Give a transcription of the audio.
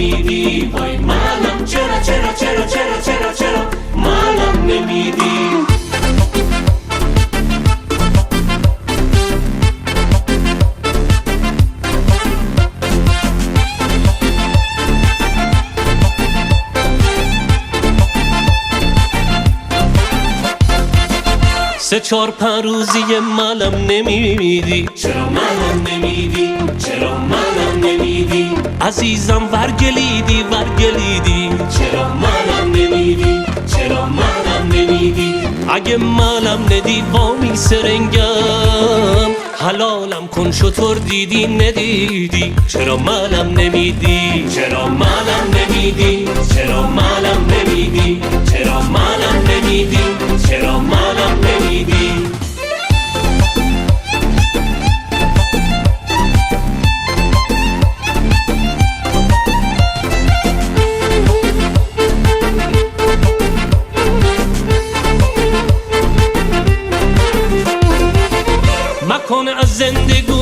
نمیدی؟ وای مالم چرا چرا چرا چرا چرا چرا مالم نمیدی؟ سه چار پنج روزی مالم نمیدی؟ چرا مالم نمیدی؟ چرا مالم نمیدی؟ عزیزم ورگلیدی ورگلیدی، چرا مالم نمیدی؟ چرا مالم نمیدی؟ اگه مالم ندی وامی سرنگم، حلالم کن شطور دیدی ندیدی؟ چرا مالم نمیدی؟ چرا مالم نمیدی؟ چرا مالم نمیدی؟ چرا مالم نمیدی؟ چرا مالم نمیدی؟ مکن از زندگی